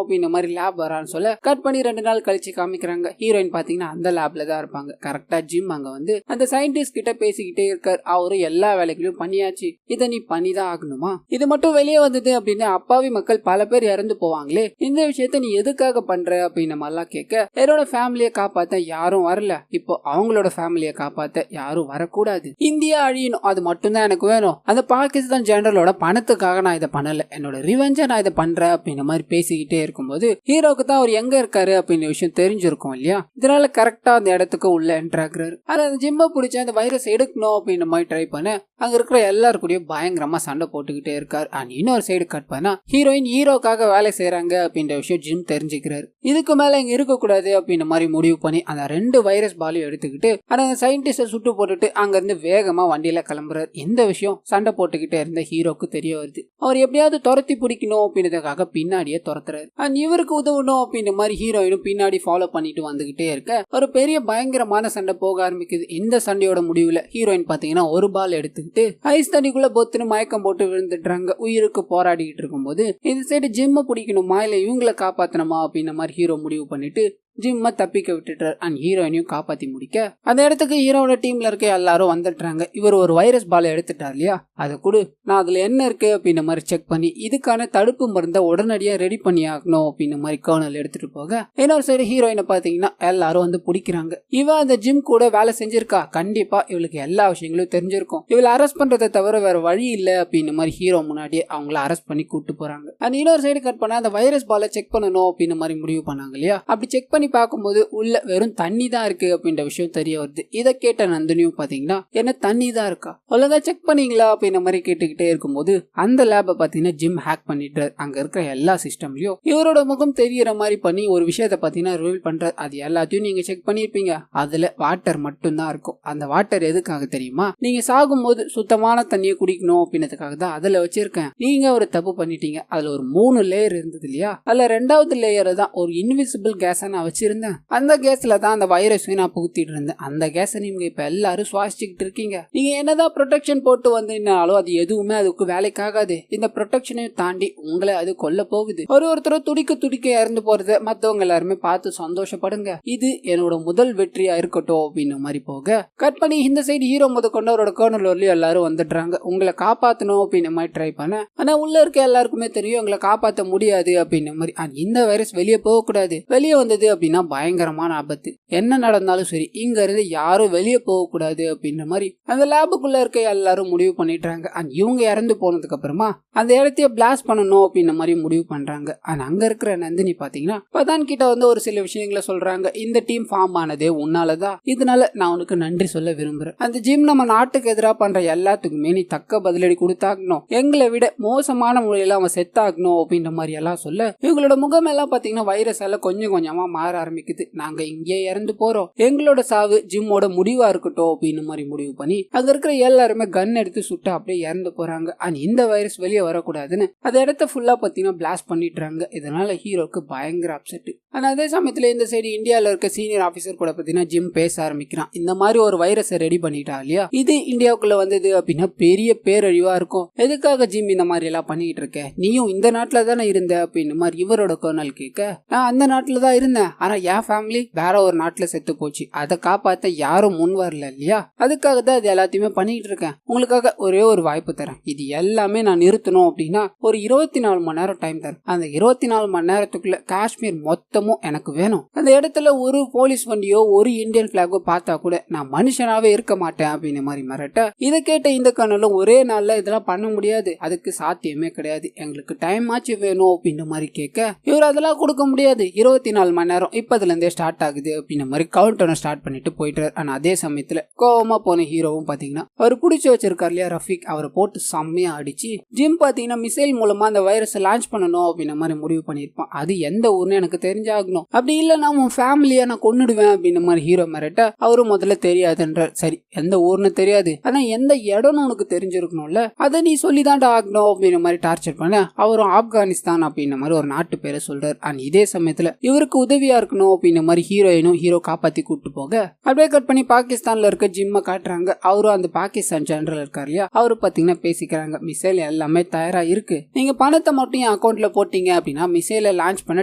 அப்படின்ற மாதிரி லேப் வரான்னு சொல்ல கட் பண்ணி 2 நாள் கழிச்சு காமிக்கிறாங்க. ஹீரோயின் பாத்தீங்கன்னா அந்த லேப்ல தான் இருப்பாங்க. கரெக்டா ஜிம் அங்க வந்து அந்த சயின்டிஸ்ட் கிட்ட பேசிக்கிட்டே இருக்காரு. அவரு எல்லா வேலைகளையும் பண்ணியாச்சு, இதை நீ பண்ணிதான் ஆகணுமா? இது மட்டும் வெளியே வந்தது அப்படின்னு அப்பாவி மக்கள் பல பேர் இறந்து போவாங்களே, இந்த விஷயத்த நீ எதுக்காக பண்ற அப்படின்ற மாதிரிலாம் கேட்க என்னோட ஃபேமிலியை காப்பாத்த யாரும் வரல, இப்போ அவங்களோட ஃபேமிலியை காப்பாத்த யாரும் வரக்கூடாது, இந்தியா அழியணும், அது மட்டும் தான் எனக்கு வேணும், அந்த பாகிஸ்தான் ஜெனரலோட பணத்துக்காக நான் இதை பண்ணல, என்னோட ரிவெஞ்ச நான் இதை பண்றேன் அப்படின்ற மாதிரி பேசிக்கிட்டே இருக்கும்போது ஹீரோக்கு தான் அவர் எங்க இருக்காரு அப்படின்ற விஷயம் தெரிஞ்சிருக்கும் இல்லையா. இதனால கரெக்டா அந்த இடத்துக்கு உள்ள என்டர் ஆகுறாரு. ஆனா அந்த ஜிம்மை பிடிச்ச அந்த வைரஸ் எடுக்கணும் அப்படின்ற மாதிரி ட்ரை பண்ண அங்க இருக்கிற எல்லாருக்கூடயும் பயங்கரமா சண்டை போட்டுக்கிட்டே இருக்காரு. அண்ட் இன்னொரு சைடு கட் பண்ணா ஹீரோயின் ஹீரோக்காக வேலை செய்யறாங்க அப்படின்ற விஷயம் ஜிம் தெரிஞ்சுக்கிறாரு. இதுக்கு மேல இங்க இருக்க கூடாது அப்படின்ற மாதிரி முடிவு பண்ணி அந்த 2 வைரஸ் பாலையும் எடுத்துக்கிட்டு அந்த சயின்டிஸ்ட சுட்டு போட்டுட்டு அங்க இருந்து வேகமா வண்டியில கிளம்புறாரு. இந்த விஷயம் சண்டை போட்டுக்கிட்டே இருந்த ஹீரோக்கு தெரிய வருது. அவர் எப்படியாவது துரத்தி பிடிக்கணும் அப்படின்றதுக்காக பின்னாடியே துரத்துறாரு. அண்ட் இவருக்கு உதவணும் அப்படின்ற மாதிரி ஹீரோயினும் பின்னாடி ஃபாலோ பண்ணிட்டு வந்துகிட்டே இருக்க ஒரு பெரிய பயங்கரமான சண்டை போக ஆரம்பிக்குது. இந்த சண்டையோட முடிவுல ஹீரோயின் பாத்தீங்கன்னா ஒரு பால் எடுத்துக்கிட்டு ஐஸ் தண்ணிக்குள்ள பொத்துன்னு மயக்கம் போட்டு விழுந்துடுறாங்க. உயிருக்கு போராடிட்டு இருக்கும்போது இந்த சைடு ஜிம்ம பிடிக்கணுமா இல்ல இவங்களை காப்பாத்தணுமா அப்படின்ற மாதிரி ஹீரோ முடிவு பண்ணிட்டு ஜிம்மை தப்பிக்க விட்டுட்டார். அண்ட் ஹீரோயினையும் காப்பாத்தி முடிக்க அந்த இடத்துக்கு ஹீரோட டீம்ல இருக்க எல்லாரும் வந்துடுறாங்க. இவர் ஒரு வைரஸ் பாலை எடுத்துட்டார் இல்லையா, அதை கூட நான் அதுல என்ன இருக்கு அப்படின்ற மாதிரி செக் பண்ணி இதுக்கான தடுப்பு மருந்தை உடனடியா ரெடி பண்ணி ஆகணும் அப்படின்ற மாதிரி கர்னல் எடுத்துட்டு போக இன்னொரு சைடு ஹீரோயினை பாத்தீங்கன்னா எல்லாரும் வந்து பிடிக்கிறாங்க. இவ அந்த ஜிம் கூட வேலை செஞ்சிருக்கா, கண்டிப்பா இவளுக்கு எல்லா விஷயங்களும் தெரிஞ்சிருக்கும், இவளை அரெஸ்ட் பண்றதை தவிர வேற வழி இல்ல அப்படின்ற மாதிரி ஹீரோ முன்னாடியே அவங்கள அரெஸ்ட் பண்ணி கூட்டு போறாங்க. அண்ட் இன்னொரு சைடு கட் பண்ண அந்த வைரஸ் பாலை செக் பண்ணணும் அப்படின்ற மாதிரி முடிவு பண்ணாங்க இல்லையா. அப்படி செக் பண்ணி பார்க்கும்போது உள்ள வெறும் தண்ணி தான் இருக்கு அப்படின்ற விஷயம் தெரிய வருது. இதை கேட்ட நந்தினியும் பாத்தீங்கன்னா என்ன தண்ணி தான் இருக்கா, ஒழுங்கா செக் பண்ணீங்களா அப்படின்ற மாதிரி கேட்டுக்கிட்டே இருக்கும்போது அந்த லேபை பாத்தீங்கன்னா ஜிம் ஹேக் பண்ணிட்டு அங்க இருக்கிற எல்லா சிஸ்டம்லயும் இவரோட முகம் தெரியற மாதிரி பண்ணி ஒரு விஷயத்த பாத்தீங்கன்னா ரிவீல் பண்றாரு. அது எல்லாத்தையும் நீங்க செக் பண்ணிருப்பீங்க, அதுல வாட்டர் மட்டும் தான் இருக்கும். அந்த வாட்டர் எதுக்காக தெரியுமா, நீங்க சாகும்போது சுத்தமான தண்ணியை குடிக்கணும் அப்படின்றதுக்காக தான் அதுல வச்சிருக்கேன். நீங்க ஒரு தப்பு பண்ணிட்டீங்க, அதுல ஒரு 3 லேயர் இருந்தது இல்லையா, அதுல 2வது லேயரை தான் ஒரு இன்விசிபிள் கேஸை நான் வச்சிருந்தேன். அந்த கேஸ்ல தான் அந்த வைரஸையும் நான் புகுத்திட்டு இருந்தேன். அந்த கேஸை நீங்க இப்ப எல்லாரும் சுவாசிச்சுக்கிட்டு இருக்கீங்க. நீங்க என்னதான் ப்ரொடெக்ஷன் போட்டு வந்தீங்கனாலும் அது எதுவுமே அதுக்கு வேலைக்காகாது. இந்த ப்ரொடெக்ஷனையும் தாண்டி உங்களை அது கொல்ல போகுது. ஒருத்தரும் துடிக்க துடிக்க இறந்து போறத மத்தவங்க எல்லாருமே பார்த்து சந்தோஷப்படுங்க. இது என்னோட முதல் வெற்றியா இருக்கட்டும் அப்படின்னு மாதிரி போக கட் பண்ணி இந்த சைடு ஹீரோ முத கொண்டு அவரோட கர்னல் எல்லாரும் வந்துடுறாங்க. உங்களை காப்பாத்தணும் அப்படின்னு மாதிரி ட்ரை பண்ண ஆனா உள்ள இருக்க எல்லாருக்குமே தெரியும் உங்களை காப்பாற்ற முடியாது அப்படின்னு மாதிரி. இந்த வைரஸ் வெளியே போக கூடாது, வெளியே வந்தது அப்படின்னா பயங்கரமான ஆபத்து, என்ன நடந்தாலும் சரி இங்க இருந்து யாரும் வெளியே போக கூடாது அப்படின்ற மாதிரி அந்த லேபுக்குள்ள இருக்க எல்லாரும் முடிவு பண்ணிட்டாங்க. அண்ட் இவங்க இறந்து போனதுக்கு அப்புறமா அந்த இடத்தையே பிளாஸ்ட் பண்ணணும் அப்படின்ற மாதிரி முடிவு பண்றாங்க. அண்ட் அங்க இருக்கிற நந்தினி பாத்தீங்கன்னா பதான் கிட்ட வந்து ஒரு சில விஷயங்களை சொல்றாங்க. இந்த டீம் ஃபார்ம் ஆனதே உன்னாலதான், இதனால நான் உனக்கு நன்றி சொல்ல விரும்புறேன். அந்த ஜிம் நம்ம நாட்டுக்கு எதிராக பண்ற எல்லாத்துக்குமே நீ தக்க பதிலடி கொடுத்தாகணும், எங்களை விட மோசமான முறையில அவன் செத்தாகணும் அப்படின்ற மாதிரி எல்லாம் சொல்ல இவங்களோட முகம் எல்லாம் பாத்தீங்கன்னா வைரஸ் எல்லாம் கொஞ்சம் கொஞ்சமா மாற ஆரம்பிக்குது. நாங்க இங்கே இறந்து போறோம், எங்களோட சாவு ஜிம்மோட முடிவா இருக்கட்டும் அப்படின்னு மாதிரி முடிவு பண்ணி அங்க இருக்கிற எல்லாருமே கன் எடுத்து சுட்டு அப்படியே இறந்து போறாங்க. அண்ட் இந்த வைரஸ் வெளியே வரக்கூடாதுன்னு அந்த இடத்த ஃபுல்லா பாத்தீங்கன்னா பிளாஸ்ட் பண்ணிடுறாங்க. இதனால ஹீரோக்கு பயங்கர அப்செட். ஆனா அதே சமயத்துல இந்த சைடு இந்தியால இருக்க சீனியர் ஆபீசர் கூட பாத்தீங்கன்னா ஜிம் பேச ஆரம்பிக்கிறான். இந்த மாதிரி ஒரு வைரஸை ரெடி பண்ணிட்டா இல்லையா, இது இந்தியாவுக்குள்ள வந்தது அப்படின்னா பெரிய பேரழிவா இருக்கும், எதுக்காக ஜிம் இந்த மாதிரி எல்லாம் பண்ணிட்டு இருக்க, நீயும் இந்த நாட்டுல தானே இருந்த அப்படின்னு மாதிரி இவரோட கர்னல் கேட்க நான் அந்த நாட்டுல தான் இருந்தேன், ஆனா என் ஃபேமிலி வேற ஒரு நாட்டுல செத்து போச்சு, அதை காப்பாத்த யாரும் முன் வரல இல்லையா, அதுக்காக தான் இது எல்லாத்தையுமே பண்ணிட்டு இருக்கேன், உங்களுக்காக ஒரே ஒரு வாய்ப்பு தரேன், இது எல்லாமே நான் நிறுத்தணும் அப்படின்னா ஒரு 24 மணி நேரம் டைம் தரேன், அந்த 24 மணி நேரத்துக்குள்ள காஷ்மீர் மொத்தமும் எனக்கு வேணும், அந்த இடத்துல ஒரு போலீஸ் வண்டியோ ஒரு இந்தியன் பிளாகோ பார்த்தா கூட நான் மனுஷனாவே இருக்க மாட்டேன் அப்படின்னு மாதிரி மிரட்ட இதை கேட்ட இந்த கர்னலும் ஒரே நாள்ல இதெல்லாம் பண்ண முடியாது, அதுக்கு சாத்தியமே கிடையாது, எங்களுக்கு டைம் ஆச்சு வேணும் அப்படின்ற மாதிரி கேட்க இவர் அதெல்லாம் கொடுக்க முடியாது, 24 மணி நேரம் இப்பதுல இருந்தே ஸ்டார்ட் ஆகுது அப்படின்ற மாதிரி கவுண்ட் டவுன் ஸ்டார்ட் பண்ணிட்டு போயிட்டாரு. ஆனா அதே சமயத்துல கோவமா போன ஹீரோவும் பாத்தீங்கன்னா அவர் பிடிச்சி வச்சிருக்காரு இல்லையா ரஃபீக், அவரை போட்டு செம்மையா அடிச்சு ஜிம் பாத்தீங்கன்னா மிசைல் மூலமா அந்த வைரஸ் லான்ச் பண்ணணும் அப்படின்ற மாதிரி முடிவு பண்ணிருப்பான். அது எந்த ஊர்னு எனக்கு தெரிஞ்சாகணும், அப்படி இல்லைன்னா உன் ஃபேமிலியா நான் கொன்னுடுவேன் அப்படின்ற மாதிரி ஹீரோ மிரட்ட அவரும் முதல்ல தெரியாதுன்றார். சரி எந்த ஊர்னு தெரியாது, ஆனா எந்த இடம்னு உனக்கு தெரிஞ்சிருக்கணும்ல, அதை நீ சொல்லிதான்டா ஆகணும் அப்படின்ற மாதிரி டார்ச்சர் பண்ண அவரும் ஆப்கானிஸ்தான் அப்படின்ற மாதிரி ஒரு நாட்டு பேரை சொல்றாரு. அண்ட் இதே சமயத்துல இவருக்கு உதவியா இருக்கணும் அப்படின்ற மாதிரி ஹீரோயினும் ஹீரோ காப்பாத்தி கூட்டு போக அப்படியே கட் பண்ணி பாகிஸ்தான்ல இருக்க ஜிம்ம காட்டுறாங்க. அவரும் அந்த பாகிஸ்தான் ஜெனரல் இருக்காரு இல்லையா, அவரு பாத்தீங்கன்னா பேசிக்கிறாங்க, மிசைல் எல்லாமே தயாரா இருக்கு, நீங்க பணத்தை மட்டும் என் அக்கௌண்ட்ல போட்டீங்க அப்படின்னா மிசைலை லான்ச் பண்ண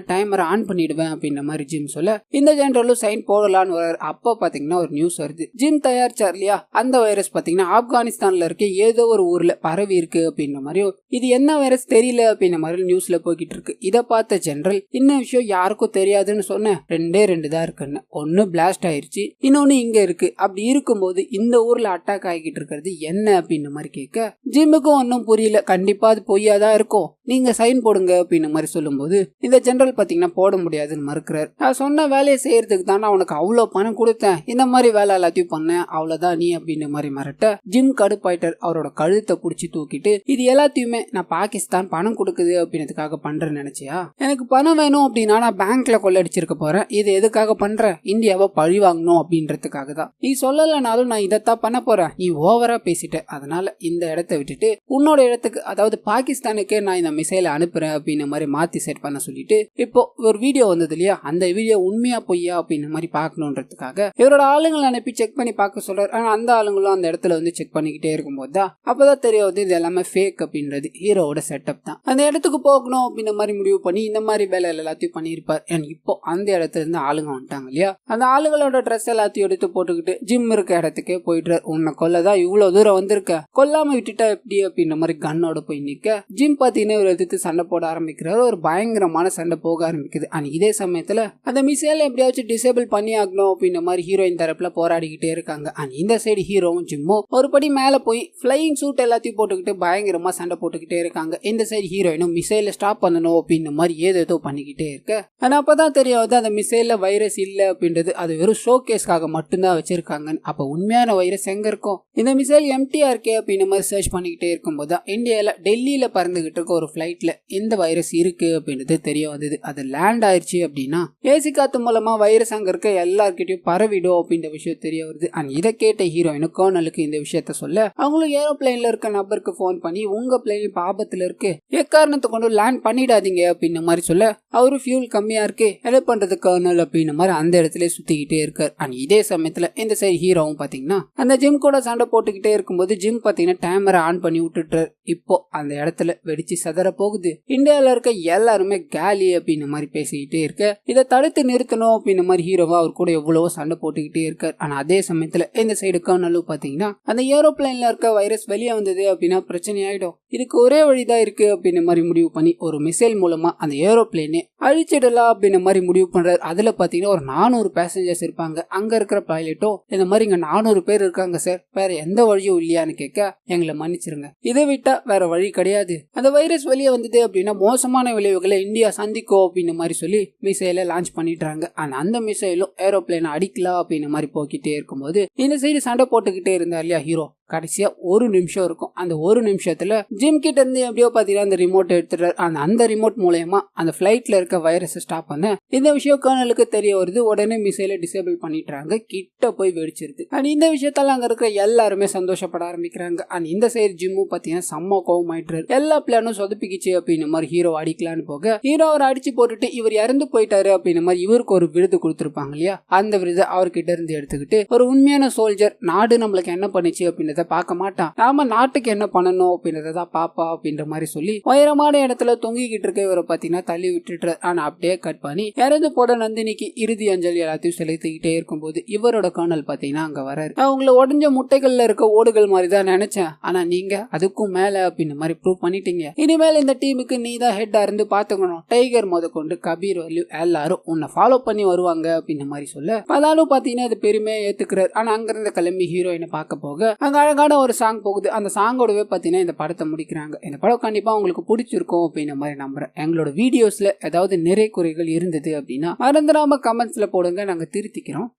டைமரை ஆன் பண்ணிடுவேன் அப்படின்ற மாதிரி ஜிம் சொல்ல இந்த ஜெனரலும் சைன் போடலான்னு வர்றாரு. அப்ப பாத்தீங்கன்னா ஒரு நியூஸ் வருது, ஜிம் தயாரிச்சார் இல்லையா அந்த வைரஸ் பாத்தீங்கன்னா ஆப்கானிஸ்தான்ல இருக்க ஏதோ ஒரு ஊர்ல பரவி இருக்கு அப்படின்ற மாதிரியும் இது என்ன வைரஸ் தெரியல அப்படின்ற மாதிரி நியூஸ்ல போய்கிட்டு இருக்கு. இதை பார்த்த ஜெனரல் இன்னும் விஷயம் யாருக்கும் தெரியாதுன்னு சொன்னேன், ரெண்டு தான் இருக்குன்னு, ஒன்னு பிளாஸ்ட் ஆயிருச்சு, இன்னொன்னு இங்க இருக்கு, அப்படி இருக்கும்போது இந்த ஊர்ல அட்டாக் ஆகிட்டு இருக்கிறது என்ன அப்படின்ற மாதிரி கேட்க ஜிம்முக்கும் ஒன்னும் புரியல, கண்டிப்பா அது பொய்யாதான் இருக்கும், நீங்க சைன் போடுங்க அப்படின்ற மாதிரி சொல்லும்போது இந்த ஜெனரல் பாத்தீங்கன்னா போட முடியாதுன்னு மறுக்கிறார். நான் சொன்ன வேலையை செய்யறதுக்கு தானே அவனுக்கு அவ்வளவு பணம் கொடுத்தேன், இந்த மாதிரி வேலை எல்லாத்தையும் பண்ணேன், அவ்வளவுதான் நீ அப்படின்ற மாதிரி மிரட்ட ஜிம் கடுப்பாயிட்டர். அவரோட கழுத்தை புடிச்சு தூக்கிட்டு இது எல்லாத்தையுமே நான் பாகிஸ்தான் பணம் கொடுக்குது அப்படின்றதுக்காக பண்றேன்னு நினைச்சியா, எனக்கு பணம் வேணும் அப்படின்னா நான் பேங்க்ல கொள்ளடிச்சிருக்க போறேன், இது எதுக்காக பண்ற, இந்தியாவை பழி வாங்கணும் அப்படின்றதுக்காக தான், நீ சொல்லலனாலும் நான் இதைத்தான் பண்ண போறேன், நீ ஓவரா பேசிட்ட, அதனால இந்த இடத்தை விட்டுட்டு உன்னோட இடத்துக்கு அதாவது பாகிஸ்தானுக்கே நான் இந்த மிசைலை அனுப்புறேன் அப்படின்ற மாதிரி மாத்தி செட் பண்ண சொல்லிட்டு இப்போ ஒரு வீடியோ வந்தது இல்லையா, அந்த வீடியோ உண்மையா பொய்யா அப்படின்ற மாதிரி பார்க்கணுன்றதுக்காக இவரோட ஆளுங்களை அனுப்பி செக் பண்ணி பார்க்க சொல்றாரு. ஆனா அந்த ஆளுங்களும் அந்த இடத்துல வந்து செக் பண்ணிக்கிட்டே இருக்கும்போது தான் அப்பதான் தெரியாது இது எல்லாமே ஃபேக் அப்படின்றது, ஹீரோவோட செட்டப் தான். அந்த இடத்துக்கு போகணும் அப்படின்ற மாதிரி முடிவு பண்ணி இந்த மாதிரி வேலை எல்லாத்தையும் பண்ணியிருப்பார். இப்போ அந்த இடத்துல இருந்து ஆளுங்க வந்துட்டாங்க இல்லையா, அந்த ஆளுங்களோட ட்ரெஸ் எல்லாத்தையும் எடுத்து போட்டுக்கிட்டு ஜிம் இருக்க இடத்துக்கே போயிட்டு உன்னை கொல்லதான் இவ்வளவு தூரம் வந்திருக்க, கொல்லாம விட்டுட்டா எப்படி அப்படின்ற மாதிரி கண்ணோட போய் நிக்க ஜிம் பாத்தீங்கன்னா ஒரு எதிர்த்து சண்டை போட ஆரம்பிக்கிறாரு. ஒரு பயங்கரமான சண்டை போக ஆரம்பிக்குது. அண்ட் இதே சமயத்துல அந்த மிசைல் எப்படியாச்சும் டிசேபிள் பண்ணி ஆகணும் அப்படின்ற மாதிரி ஹீரோயின் தரப்புல போராடிக்கிட்டே இருக்காங்க. அண்ட் இந்த சைடு ஹீரோவும் ஜிம்மும் ஒரு படி மேல போய் பிளையிங் சூட் எல்லாத்தையும் போட்டுக்கிட்டு பயங்கரமா சண்டை போட்டுக்கிட்டே இருக்காங்க. இந்த சைடு ஹீரோயினும் மிசைல ஸ்டாப் பண்ணணும் அப்படின்ற மாதிரி ஏதோ பண்ணிக்கிட்டே இருக்க ஆனா அப்பதான் தெரியாது அந்த மிசைல்ல வைரஸ் இல்ல அப்படின்றது, அது வெறும் ஷோகேஸ்க்காக மட்டும்தான் வச்சிருக்காங்க. அப்ப உண்மையான வைரஸ் எங்க இருக்கும், இந்த மிசைல் எம்டியா இருக்கே அப்படின்ற மாதிரி சர்ச் பண்ணிக்கிட்டே இருக்கும்போது இந்தியால டெல்லியில பறந்துகிட்டு இருக்க ஒரு பிளைட்ல இந்த வைரஸ் இருக்கு அப்படின்றது தெரிய வந்தது. அது லேண்ட் ஆயிடுச்சு அப்படின்னா ஏசி காத்து மூலமா வைரஸ் அங்க இருக்க எல்லார்கிட்டயும் பரவிடும் அப்படின்ற விஷயம் தெரிய வருது. அண்ட் இதை கேட்ட ஹீரோயின் கர்னலுக்கு இந்த விஷயத்த சொல்ல அவங்களும் ஏரோப்ளைன்ல இருக்க நபருக்கு போன் பண்ணி உங்க பிளைன் இப்ப ஆபத்துல இருக்கு, எக்காரணத்தை கொண்டு லேண்ட் பண்ணிடாதீங்க அப்படின்ற மாதிரி சொல்ல அவரு ஃபியூல் கம்மியா இருக்கு ஹெல்ப் பண்றது கர்னல் அப்படின்ற மாதிரி அந்த இடத்துல சுத்திக்கிட்டே இருக்காரு. அண்ட் இதே சமயத்துல இந்த சைடு ஹீரோவும் பாத்தீங்கன்னா அந்த ஜிம் கூட சண்டை போட்டுக்கிட்டே இருக்கும்போது ஜிம் பாத்தீங்கன்னா டைமரை ஆன் பண்ணி விட்டுட்டு இப்போ அந்த இடத்துல வெடிச்சு சதற போகுது. இந்தியால இருக்க எல்லாருமே காலி அப்படின்னு மாதிரி பேசிக்கிட்டே இருக்க இதை தடுத்து நிறுத்தணும் அப்படின்னு மாதிரி ஹீரோவா அவர் கூட எவ்வளவோ சண்டை போட்டுக்கிட்டே இருக்காரு. ஆனா அதே சமயத்துல இந்த சைடு கர்னலும் பாத்தீங்கன்னா அந்த ஏரோப்ளைன்ல இருக்க வைரஸ் வெளியே வந்தது அப்படின்னா பிரச்சனை ஆயிடும், இதுக்கு ஒரே வழிதான் இருக்கு அப்படின்னு மாதிரி முடிவு பண்ணி ஒரு மிசைல் மூலமா அந்த ஏரோப்ளைனே அழிச்சிடலாம் அப்படின்னு மாதிரி முடிவு பண்றாரு. அதுல பாத்தீங்கன்னா ஒரு 400 பேசஞ்சர்ஸ் இருப்பாங்க. அங்க இருக்கிற பைலட்டும் இந்த மாதிரி இங்க 400 பேர் இருக்காங்க சார், வேற எந்த வழியும் இல்லையான்னு கேட்க எங்களை மன்னிச்சிருங்க, இதை விட்டா வேற வழி கிடையாது, அந்த வைரஸ் வெளியே வந்தது அப்படின்னா மோசமான விளைவுகளை இந்தியா சந்திக்கும் அப்படின்னு மாதிரி சொல்லி மிசைல லான்ச் பண்ணிட்டாங்க. ஆனா அந்த மிசைலும் ஏரோப்ளைன் அடிக்கலாம் அப்படின்னு மாதிரி போக்கிட்டே இருக்கும்போது இந்த சைடு சண்டை போட்டுக்கிட்டே இருந்தா இல்லையா ஹீரோ, கடைசியா ஒரு நிமிஷம் இருக்கும். அந்த ஒரு நிமிஷத்துல ஜிம் கிட்ட இருந்து எப்படியோ பாத்தீங்கன்னா அந்த ரிமோட் எடுத்துட்டாரு. அந்த ரிமோட் மூலமா அந்த பிளைட்ல இருக்க வைரஸ் ஸ்டாப் பண்ண இந்த விஷயம் கர்னலுக்கு தெரிய வருது. உடனே மிசைலை டிசேபிள் பண்ணிட்டாங்க, கிட்ட போய் வெடிச்சிருது. அண்ட் இந்த விஷயத்தால அங்க இருக்கிற எல்லாருமே சந்தோஷப்பட ஆரம்பிக்கிறாங்க. அண்ட் இந்த சைடு ஜிம்மும் பாத்தீங்கன்னா செம்ம கோவம் ஆயிட்டாரு, எல்லா பிளானும் சொதப்பிக்கிச்சு அப்படின்னு மாதிரி ஹீரோ அடிக்கலான்னு போக ஹீரோ அவர் அடிச்சு போட்டுட்டு இவர் இறந்து போயிட்டாரு அப்படின்னு மாதிரி இவருக்கு ஒரு விருது கொடுத்திருப்பாங்க இல்லையா, அந்த விருதை அவர்கிட்ட இருந்து எடுத்துக்கிட்டு ஒரு உண்மையான சோல்ஜர் நாடு நம்மளுக்கு என்ன பண்ணுச்சு அப்படின்னு பார்க்க மாட்டான், நாம நாட்டுக்கு என்ன பண்ணணும் அப்படின்றத பாப்பா அப்படின்ற மாதிரி சொல்லி உயரமான இடத்துல தொங்கிக்கிட்டு இருக்க இவரை பாத்தீங்கன்னா தள்ளி விட்டுட்டு ஆனா அப்படியே கட் பண்ணி இறந்து போட நந்தினிக்கு இறுதி அஞ்சலி எல்லாத்தையும் செலுத்திக்கிட்டே இருக்கும்போது இவரோட கர்னல் பாத்தீங்கன்னா அங்க வராரு. நான் உங்களை உடஞ்ச முட்டைகள்ல இருக்க ஓடுகள் மாதிரி தான் நினைச்சேன், ஆனா நீங்க அதுக்கும் மேல அப்படின்னு மாதிரி ப்ரூவ் பண்ணிட்டீங்க, இனிமேல் இந்த டீமுக்கு நீ தான் ஹெட்டா இருந்து பாத்துக்கணும், டைகர் முத கொண்டு கபீர் வரையும் எல்லாரும் உன்னை ஃபாலோ பண்ணி வருவாங்க அப்படின்னு மாதிரி சொல்ல பதாலும் பாத்தீங்கன்னா அது பெருமையா ஏத்துக்கிறாரு. ஆனா அங்க இருந்த கிளம்பி ஹீரோயினை பார்க்க போக அங்க அழகான ஒரு சாங் போகுது. அந்த சாங்கோடவே பார்த்தீங்கன்னா இந்த படத்தை முடிக்கிறாங்க. இந்த படம் கண்டிப்பாக உங்களுக்கு பிடிச்சிருக்கும் அப்படின்ற மாதிரி நம்புறேன். எங்களோட வீடியோஸ்ல ஏதாவது நிறை குறைகள் இருந்தது அப்படின்னா மறந்துடாம கமெண்ட்ஸ்ல போடுங்க, நாங்கள் திருத்திக்கிறோம்.